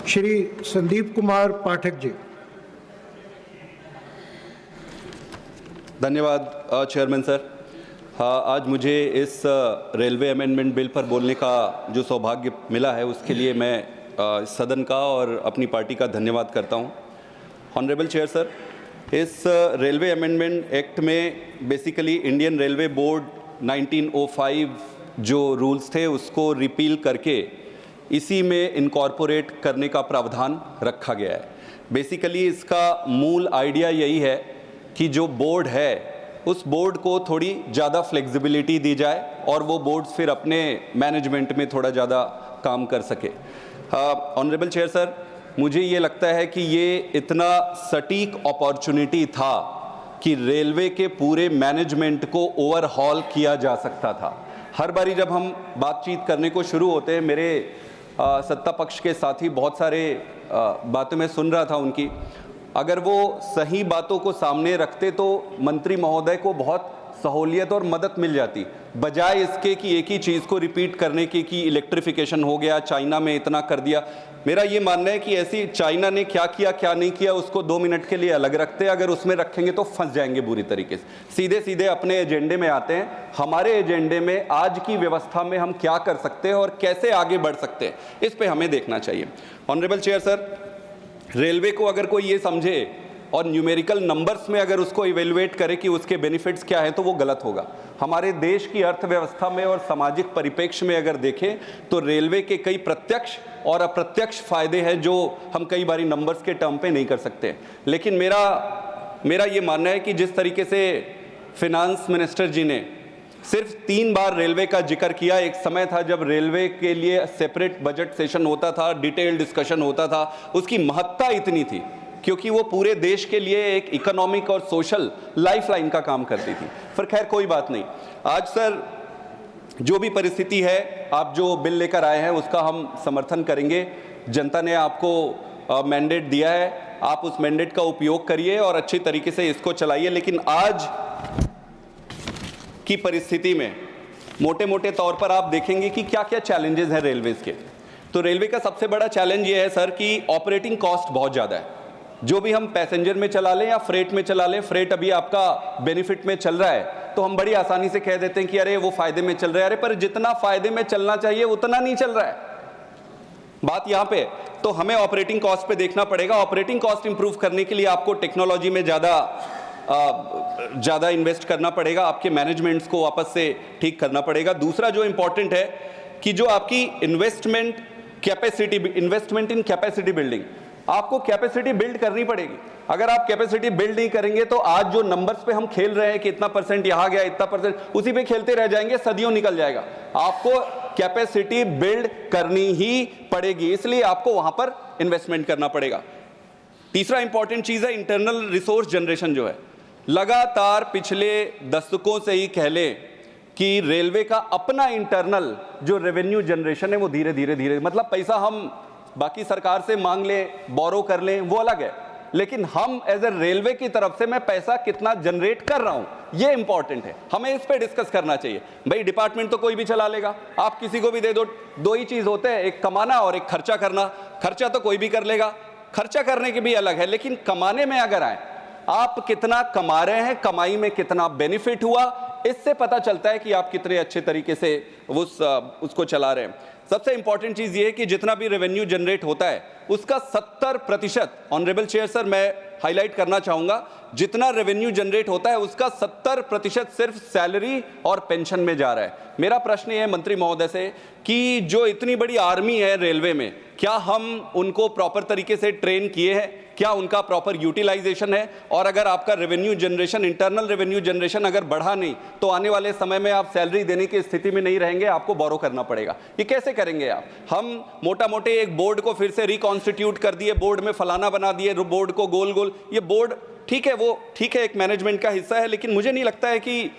श्री संदीप कुमार पाठक जी। धन्यवाद chairman sir. हाँ, आज मुझे इस रेलवे अमेंडमेंट बिल पर बोलने का जो सौभाग्य मिला है उसके लिए मैं सदन का और अपनी पार्टी का धन्यवाद करता हूँ। ऑनरेबल चेयर सर, इस रेलवे अमेंडमेंट एक्ट में बेसिकली इंडियन रेलवे बोर्ड 1905 जो रूल्स थे उसको रिपील करके इसी में इनकॉर्पोरेट करने का प्रावधान रखा गया है। बेसिकली इसका मूल आइडिया यही है कि जो बोर्ड है उस बोर्ड को थोड़ी ज़्यादा फ्लेक्सिबिलिटी दी जाए और वो बोर्ड्स फिर अपने मैनेजमेंट में थोड़ा ज़्यादा काम कर सके। ऑनरेबल चेयर सर, मुझे ये लगता है कि ये इतना सटीक अपॉर्चुनिटी था कि रेलवे के पूरे मैनेजमेंट को ओवरहॉल किया जा सकता था। हर बारी जब हम बातचीत करने को शुरू होते हैं, मेरे सत्ता पक्ष के साथी बहुत सारे बातें मैं सुन रहा था उनकी, अगर वो सही बातों को सामने रखते तो मंत्री महोदय को बहुत सहूलियत और मदद मिल जाती, बजाय इसके कि एक ही चीज़ को रिपीट करने के कि इलेक्ट्रिफिकेशन हो गया, चाइना में इतना कर दिया। मेरा ये मानना है कि ऐसी चाइना ने क्या किया क्या नहीं किया उसको 2 मिनट के लिए अलग रखते, अगर उसमें रखेंगे तो फंस जाएंगे बुरी तरीके से। सीधे सीधे अपने एजेंडे में आते हैं। हमारे एजेंडे में आज की व्यवस्था में हम क्या कर सकते हैं और कैसे आगे बढ़ सकते हैं, इस पर हमें देखना चाहिए। ऑनरेबल चेयर सर, रेलवे को अगर कोई ये समझे और न्यूमेरिकल नंबर्स में अगर उसको इवेल्युएट करे कि उसके बेनिफिट्स क्या हैं तो वो गलत होगा। हमारे देश की अर्थव्यवस्था में और सामाजिक परिप्रेक्ष्य में अगर देखें तो रेलवे के कई प्रत्यक्ष और अप्रत्यक्ष फायदे हैं जो हम कई बारी नंबर्स के टर्म पे नहीं कर सकते। लेकिन मेरा ये मानना है कि जिस तरीके से फिनांस मिनिस्टर जी ने सिर्फ 3 बार रेलवे का जिक्र किया, एक समय था जब रेलवे के लिए सेपरेट बजट सेशन होता था, डिटेल डिस्कशन होता था, उसकी महत्ता इतनी थी क्योंकि वो पूरे देश के लिए एक इकोनॉमिक और सोशल लाइफलाइन का काम करती थी। फिर खैर कोई बात नहीं। आज सर जो भी परिस्थिति है, आप जो बिल लेकर आए हैं उसका हम समर्थन करेंगे। जनता ने आपको मैंडेट दिया है, आप उस मैंडेट का उपयोग करिए और अच्छी तरीके से इसको चलाइए। लेकिन आज की परिस्थिति में मोटे मोटे तौर पर आप देखेंगे कि क्या क्या चैलेंजेस हैं रेलवेज के। तो रेलवे का सबसे बड़ा चैलेंज ये है सर कि ऑपरेटिंग कॉस्ट बहुत ज़्यादा है। जो भी हम पैसेंजर में चला लें या फ्रेट में चला लें, फ्रेट अभी आपका बेनिफिट में चल रहा है तो हम बड़ी आसानी से कह देते हैं कि अरे वो फायदे में चल रहा है, अरे पर जितना फायदे में चलना चाहिए उतना नहीं चल रहा है। बात यहाँ पे तो हमें ऑपरेटिंग कॉस्ट पे देखना पड़ेगा। ऑपरेटिंग कॉस्ट इंप्रूव करने के लिए आपको टेक्नोलॉजी में ज़्यादा इन्वेस्ट करना पड़ेगा, आपके मैनेजमेंट्स को वापस से ठीक करना पड़ेगा। दूसरा जो इंपॉर्टेंट है कि जो आपकी इन्वेस्टमेंट इन कैपेसिटी बिल्डिंग, आपको कैपेसिटी बिल्ड करनी पड़ेगी। अगर आप कैपेसिटी बिल्ड नहीं करेंगे तो आज जो नंबर्स पे हम खेल रहे हैं कि इतना परसेंट यहां गया, इतना परसेंट, उसी पे खेलते रह जाएंगे, सदियों निकल जाएगा। आपको कैपेसिटी बिल्ड करनी ही पड़ेगी, इसलिए आपको वहां पर इन्वेस्टमेंट करना पड़ेगा। तीसरा इंपॉर्टेंट चीज है इंटरनल रिसोर्स जनरेशन जो है। लगातार पिछले दशकों से ही कह लें कि रेलवे का अपना इंटरनल जो रेवेन्यू जनरेशन है वो धीरे धीरे मतलब पैसा हम बाकी सरकार से मांग ले, बोरो कर लें, वो अलग है, लेकिन हम एज ए रेलवे की तरफ से मैं पैसा कितना जनरेट कर रहा हूं ये इंपॉर्टेंट है। हमें इस पे डिस्कस करना चाहिए। भाई डिपार्टमेंट तो कोई भी चला लेगा, आप किसी को भी दे दो ही चीज होते हैं, एक कमाना और एक खर्चा करना। खर्चा तो कोई भी कर लेगा, खर्चा करने की भी अलग है, लेकिन कमाने में अगर आए, आप कितना कमा रहे हैं, कमाई में कितना बेनिफिट हुआ, इससे पता चलता है कि आप कितने अच्छे तरीके से उसको चला रहे हैं। सबसे इंपॉर्टेंट चीज ये है कि जितना भी रेवेन्यू जनरेट होता है उसका 70%, ऑनरेबल चेयर सर मैं हाईलाइट करना चाहूंगा, जितना रेवेन्यू जनरेट होता है उसका 70% सिर्फ सैलरी और पेंशन में जा रहा है। मेरा प्रश्न ये है मंत्री महोदय से कि जो इतनी बड़ी आर्मी है रेलवे में, क्या हम उनको प्रॉपर तरीके से ट्रेन किए हैं, क्या उनका प्रॉपर यूटिलाइजेशन है? और अगर आपका revenue generation, internal revenue generation अगर बढ़ा नहीं तो आने वाले समय में आप सैलरी देने की स्थिति में नहीं रहेंगे, आपको बोरो करना पड़ेगा। ये कैसे करेंगे आप? हम मोटा मोटे एक बोर्ड को फिर से रिकॉन्स्टिट्यूट कर दिए, बोर्ड में फलाना बना दिए, बोर्ड को गोल गोल, ये बोर्ड ठीक है, वो ठीक है, एक मैनेजमेंट का हिस्सा है, लेकिन मुझे नहीं लगता है कि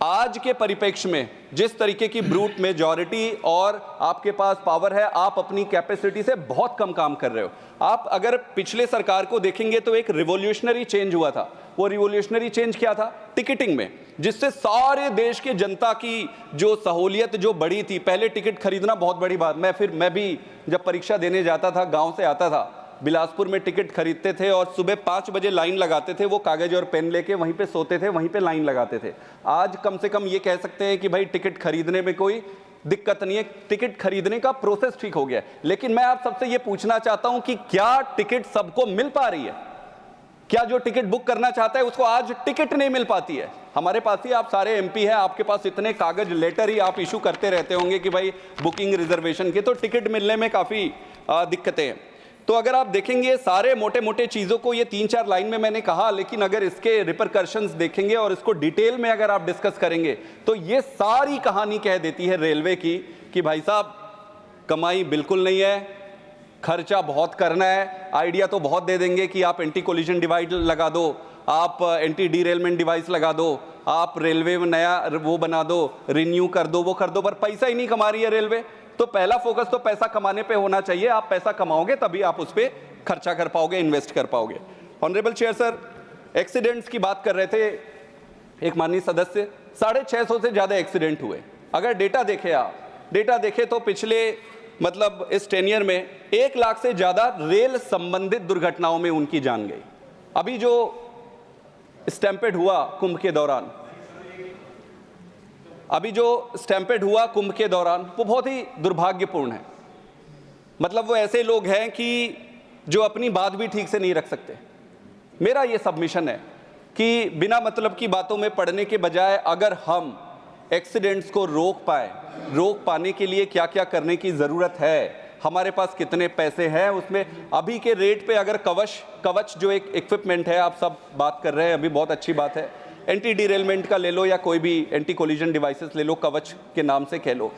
आज के परिप्रेक्ष्य में जिस तरीके की ब्रूट मेजॉरिटी और आपके पास पावर है, आप अपनी कैपेसिटी से बहुत कम काम कर रहे हो। आप अगर पिछले सरकार को देखेंगे तो एक रिवॉल्यूशनरी चेंज हुआ था। वो रिवॉल्यूशनरी चेंज क्या था? टिकटिंग में जिससे सारे देश के जनता की जो सहूलियत जो बढ़ी थी। पहले टिकट खरीदना बहुत बड़ी बात, मैं भी जब परीक्षा देने जाता था, गांव से आता था, बिलासपुर में टिकट खरीदते थे और सुबह 5 बजे लाइन लगाते थे, वो कागज और पेन लेके वहीं पे सोते थे, वहीं पे लाइन लगाते थे। आज कम से कम ये कह सकते हैं कि भाई टिकट खरीदने में कोई दिक्कत नहीं है, टिकट खरीदने का प्रोसेस ठीक हो गया। लेकिन मैं आप सबसे ये पूछना चाहता हूं कि क्या टिकट सबको मिल पा रही है? क्या जो टिकट बुक करना चाहता है उसको आज टिकट नहीं मिल पाती है? हमारे पास ही आप सारे एमपी हैं, आपके पास इतने कागज लेटर ही आप इशू करते रहते होंगे कि भाई बुकिंग रिजर्वेशन के, तो टिकट मिलने में काफ़ी दिक्कतें हैं। तो अगर आप देखेंगे सारे मोटे मोटे चीज़ों को, ये 3-4 लाइन में मैंने कहा, लेकिन अगर इसके रिपरकशंस देखेंगे और इसको डिटेल में अगर आप डिस्कस करेंगे तो ये सारी कहानी कह देती है रेलवे की कि भाई साहब कमाई बिल्कुल नहीं है, खर्चा बहुत करना है। आइडिया तो बहुत दे देंगे कि आप एंटी कोलिजन डिवाइस लगा दो, आप एंटी डीरेलमेंट डिवाइस लगा दो, आप रेलवे में नया वो बना दो, रिन्यू कर दो, वो कर दो, पर पैसा ही नहीं कमा रही है रेलवे। तो पहला फोकस तो पैसा कमाने पे होना चाहिए। आप पैसा कमाओगे तभी आप उस पर खर्चा कर पाओगे, इन्वेस्ट कर पाओगे। ऑनरेबल चेयर सर, एक्सीडेंट्स की बात कर रहे थे एक माननीय सदस्य, 650 से ज़्यादा एक्सीडेंट हुए। अगर डेटा देखें, आप डेटा देखें तो पिछले मतलब इस टेनियर में 1 लाख से ज़्यादा रेल संबंधित दुर्घटनाओं में उनकी जान गई। अभी जो स्टैम्पेड हुआ कुंभ के दौरान, कुंभ के दौरान, वो बहुत ही दुर्भाग्यपूर्ण है। मतलब वो ऐसे लोग हैं कि जो अपनी बात भी ठीक से नहीं रख सकते। मेरा ये सबमिशन है कि बिना मतलब की बातों में पड़ने के बजाय अगर हम एक्सीडेंट्स को रोक पाने के लिए क्या क्या करने की ज़रूरत है, हमारे पास कितने पैसे हैं, उसमें अभी के रेट पे अगर कवच जो एक इक्विपमेंट है, आप सब बात कर रहे हैं, अभी बहुत अच्छी बात है। एंटी डीरेलमेंट का ले लो या कोई भी एंटी कोलिजन डिवाइसेस ले लो, कवच के नाम से कह लो,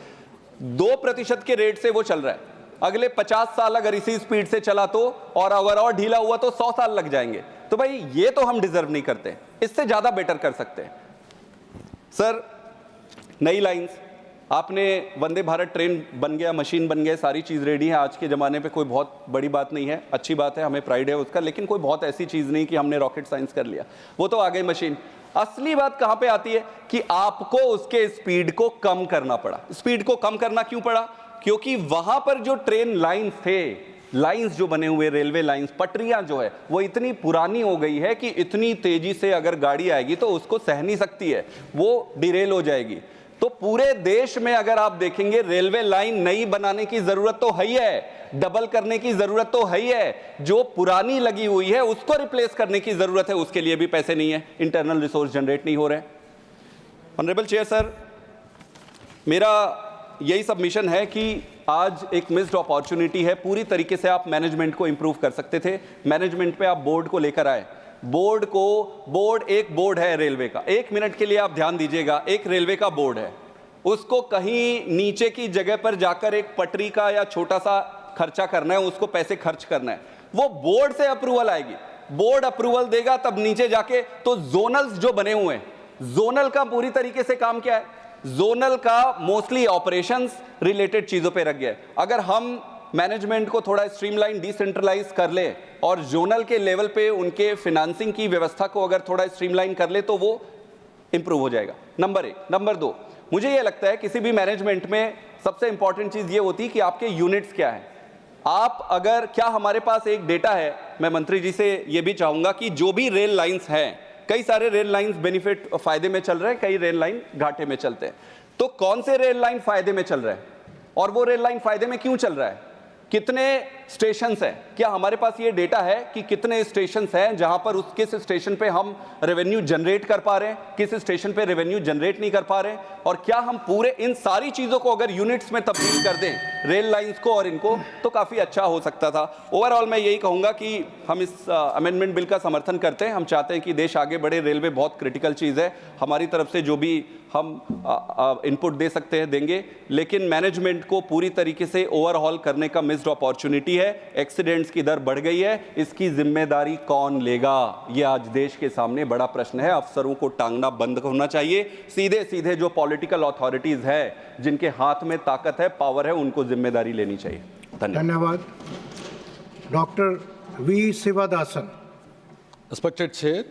2% के रेट से वो चल रहा है। अगले 50 साल अगर इसी स्पीड से चला तो, और अगर और ढीला हुआ तो 100 साल लग जाएंगे। तो भाई ये तो हम डिजर्व नहीं करते, इससे ज़्यादा बेटर कर सकते हैं। सर, नई लाइन्स, आपने वंदे भारत ट्रेन बन गया, मशीन बन गया, सारी चीज़ रेडी है। आज के ज़माने पे कोई बहुत बड़ी बात नहीं है, अच्छी बात है, हमें प्राइड है उसका, लेकिन कोई बहुत ऐसी चीज़ नहीं कि हमने रॉकेट साइंस कर लिया, वो तो आ गई मशीन। असली बात कहाँ पे आती है कि आपको उसके स्पीड को कम करना पड़ा। स्पीड को कम करना क्यों पड़ा? क्योंकि वहाँ पर जो ट्रेन लाइन्स थे, लाइन्स जो बने हुए रेलवे लाइन्स, पटरियाँ जो है वो इतनी पुरानी हो गई है कि इतनी तेज़ी से अगर गाड़ी आएगी तो उसको सह नहीं सकती है, वो डिरेल हो जाएगी। तो पूरे देश में अगर आप देखेंगे रेलवे लाइन नई बनाने की जरूरत तो है ही है, डबल करने की जरूरत तो है ही है, जो पुरानी लगी हुई है उसको रिप्लेस करने की जरूरत है, उसके लिए भी पैसे नहीं है, इंटरनल रिसोर्स जनरेट नहीं हो रहे। ऑनरेबल चेयर सर, मेरा यही सबमिशन है कि आज एक मिस्ड अपॉर्चुनिटी है, पूरी तरीके से आप मैनेजमेंट को इंप्रूव कर सकते थे। मैनेजमेंट पे आप बोर्ड को लेकर आए, एक बोर्ड है रेलवे का, 1 मिनट के लिए आप ध्यान दीजिएगा, एक रेलवे का बोर्ड है, उसको कहीं नीचे की जगह पर जाकर एक पटरी का या छोटा सा खर्चा करना है, उसको पैसे खर्च करना है, वो बोर्ड से अप्रूवल आएगी, बोर्ड अप्रूवल देगा तब नीचे जाके। तो जोनल्स जो बने हुए हैं, जोनल का पूरी तरीके से काम क्या है, जोनल का मोस्टली ऑपरेशंस रिलेटेड चीजों पे रख गया है। अगर हम मैनेजमेंट को थोड़ा स्ट्रीमलाइन, डिसेंट्रलाइज कर ले और जोनल के लेवल पे उनके फिनांसिंग की व्यवस्था को अगर थोड़ा स्ट्रीमलाइन कर ले तो वो इंप्रूव हो जाएगा। नंबर 1। नंबर 2, मुझे ये लगता है किसी भी मैनेजमेंट में सबसे इंपॉर्टेंट चीज ये होती है कि आपके यूनिट्स क्या है। आप अगर, क्या हमारे पास एक डेटा है, मैं मंत्री जी से ये भी चाहूंगा कि जो भी रेल लाइन्स हैं, कई सारे रेल लाइन्स बेनिफिट फायदे में चल रहे हैं, कई रेल लाइन घाटे में चलते हैं, तो कौन से रेल लाइन फायदे में चल रहे हैं और वो रेल लाइन फायदे में क्यों चल रहा है, कितने स्टेशंस हैं, क्या हमारे पास ये डेटा है कि कितने स्टेशंस हैं जहां पर उस किस स्टेशन पे हम रेवेन्यू जनरेट कर पा रहे हैं, किस स्टेशन पे रेवेन्यू जनरेट नहीं कर पा रहे हैं, और क्या हम पूरे इन सारी चीजों को अगर यूनिट्स में तब्दील कर दें, रेल लाइंस को और इनको, तो काफी अच्छा हो सकता था। ओवरऑल मैं यही कहूंगा कि हम इस अमेंडमेंट बिल का समर्थन करते हैं, हम चाहते हैं कि देश आगे बढ़े, रेलवे बहुत क्रिटिकल चीज है, हमारी तरफ से जो भी हम इनपुट दे सकते हैं देंगे, लेकिन मैनेजमेंट को पूरी तरीके से ओवरहॉल करने का मिस्ड अपॉर्चुनिटी है। एक्सीडेंट्स की दर बढ़ गई है, इसकी जिम्मेदारी कौन लेगा, ये आज देश के सामने बड़ा प्रश्न है। अफसरों को टांगना बंद होना चाहिए, सीधे सीधे जो पॉलिटिकल अथॉरिटीज है, जिनके हाथ में ताकत है, पावर है, उनको जिम्मेदारी लेनी चाहिए। धन्यवाद। Doctor V Sivadasan. Respected Chair,